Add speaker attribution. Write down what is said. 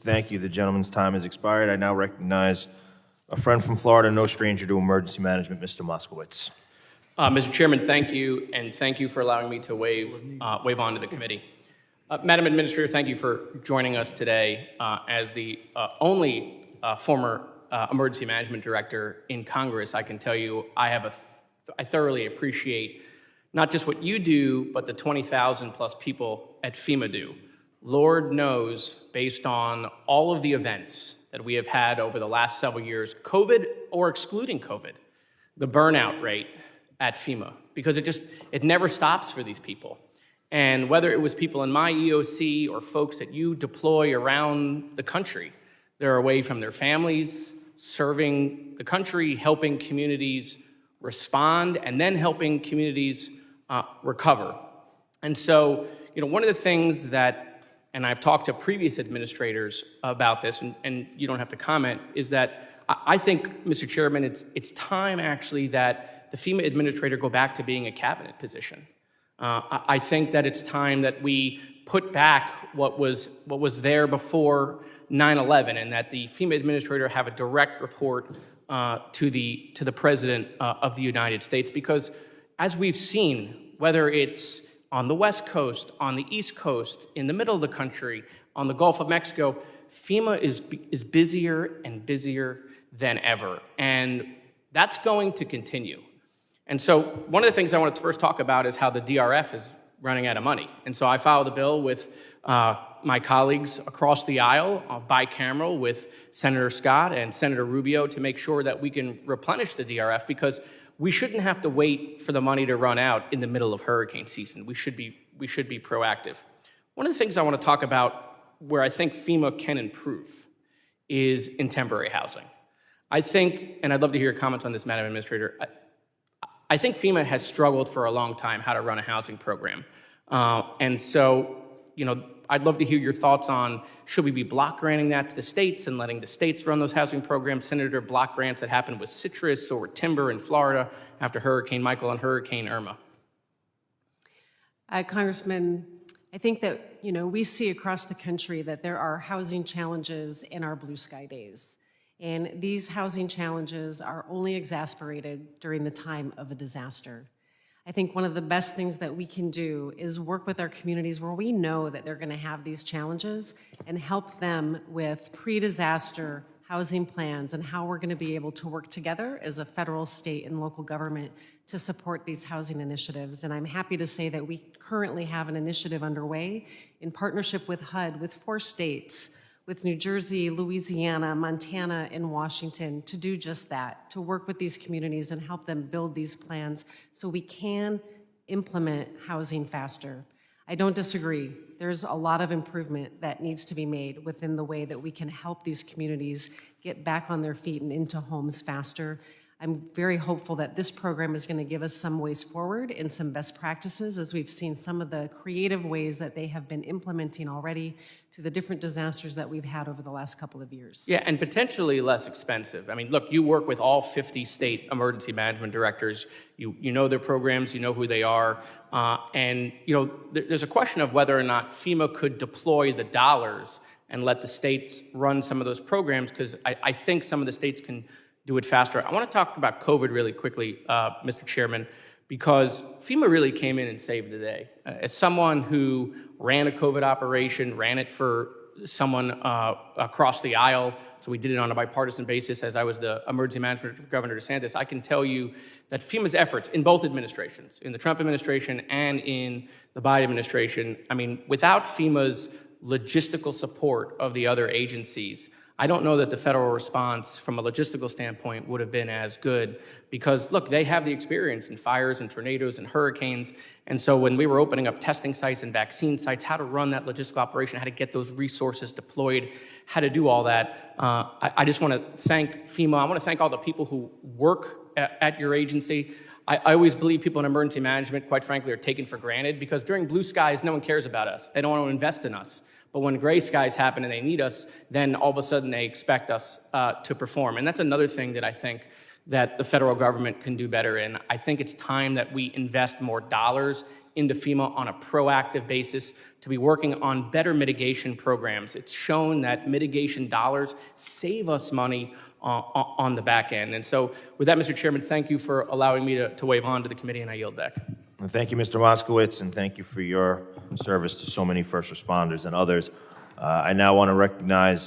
Speaker 1: Thank you. The gentleman's time has expired. I now recognize a friend from Florida, no stranger to emergency management, Mr. Moskowitz.
Speaker 2: Mr. Chairman, thank you, and thank you for allowing me to waive on to the committee. Madam Administrator, thank you for joining us today as the only former emergency management director in Congress. I can tell you I thoroughly appreciate not just what you do, but the 20,000 plus people at FEMA do. Lord knows, based on all of the events that we have had over the last several years, COVID or excluding COVID, the burnout rate at FEMA, because it never stops for these people. And whether it was people in my EOC or folks that you deploy around the country, they're away from their families, serving the country, helping communities respond, and then helping communities recover. And so, one of the things that, and I've talked to previous administrators about this, and you don't have to comment, is that I think, Mr. Chairman, it's time actually that the FEMA administrator go back to being a cabinet position. I think that it's time that we put back what was there before 9/11, and that the FEMA administrator have a direct report to the President of the United States, because as we've seen, whether it's on the West Coast, on the East Coast, in the middle of the country, on the Gulf of Mexico, FEMA is busier and busier than ever, and that's going to continue. And so one of the things I want to first talk about is how the DRF is running out of money. And so I filed a bill with my colleagues across the aisle, bicameral, with Senator Scott and Senator Rubio, to make sure that we can replenish the DRF, because we shouldn't have to wait for the money to run out in the middle of hurricane season. We should be proactive. One of the things I want to talk about where I think FEMA can improve is in temporary housing. I think, and I'd love to hear your comments on this, Madam Administrator, I think FEMA has struggled for a long time how to run a housing program. And so, I'd love to hear your thoughts on, should we be block granting that to the states and letting the states run those housing programs? Senator, block grants that happened with citrus or timber in Florida after Hurricane Michael and Hurricane Irma.
Speaker 3: Congressman, I think that, we see across the country that there are housing challenges in our blue sky days. And these housing challenges are only exacerbated during the time of a disaster. I think one of the best things that we can do is work with our communities where we know that they're going to have these challenges and help them with pre-disaster housing plans and how we're going to be able to work together as a federal, state, and local government to support these housing initiatives. And I'm happy to say that we currently have an initiative underway in partnership with HUD, with 4 states, with New Jersey, Louisiana, Montana, and Washington, to do just that, to work with these communities and help them build these plans so we can implement housing faster. I don't disagree. There's a lot of improvement that needs to be made within the way that we can help these communities get back on their feet and into homes faster. I'm very hopeful that this program is going to give us some ways forward and some best practices, as we've seen some of the creative ways that they have been implementing already through the different disasters that we've had over the last couple of years.
Speaker 2: Yeah, and potentially less expensive. I mean, look, you work with all 50 state emergency management directors. You know their programs, you know who they are. And there's a question of whether or not FEMA could deploy the dollars and let the states run some of those programs, because I think some of the states can do it faster. I want to talk about COVID really quickly, Mr. Chairman, because FEMA really came in and saved the day. As someone who ran a COVID operation, ran it for someone across the aisle, so we did it on a bipartisan basis as I was the emergency management for Governor DeSantis, I can tell you that FEMA's efforts in both administrations, in the Trump administration and in the Biden administration, without FEMA's logistical support of the other agencies, I don't know that the federal response from a logistical standpoint would have been as good, because, look, they have the experience in fires and tornadoes and hurricanes. And so when we were opening up testing sites and vaccine sites, how to run that logistical operation, how to get those resources deployed, how to do all that, I just want to thank FEMA. I want to thank all the people who work at your agency. I always believe people in emergency management, quite frankly, are taken for granted, because during blue skies, no one cares about us. They don't want to invest in us. But when gray skies happen and they need us, then all of a sudden they expect us to perform. And that's another thing that I think that the federal government can do better in. I think it's time that we invest more dollars into FEMA on a proactive basis to be working on better mitigation programs. It's shown that mitigation dollars save us money on the back end. And so with that, Mr. Chairman, thank you for allowing me to wave on to the committee, and I yield back.
Speaker 1: And thank you, Mr. Moskowitz, and thank you for your service to so many first responders and others. I now want to recognize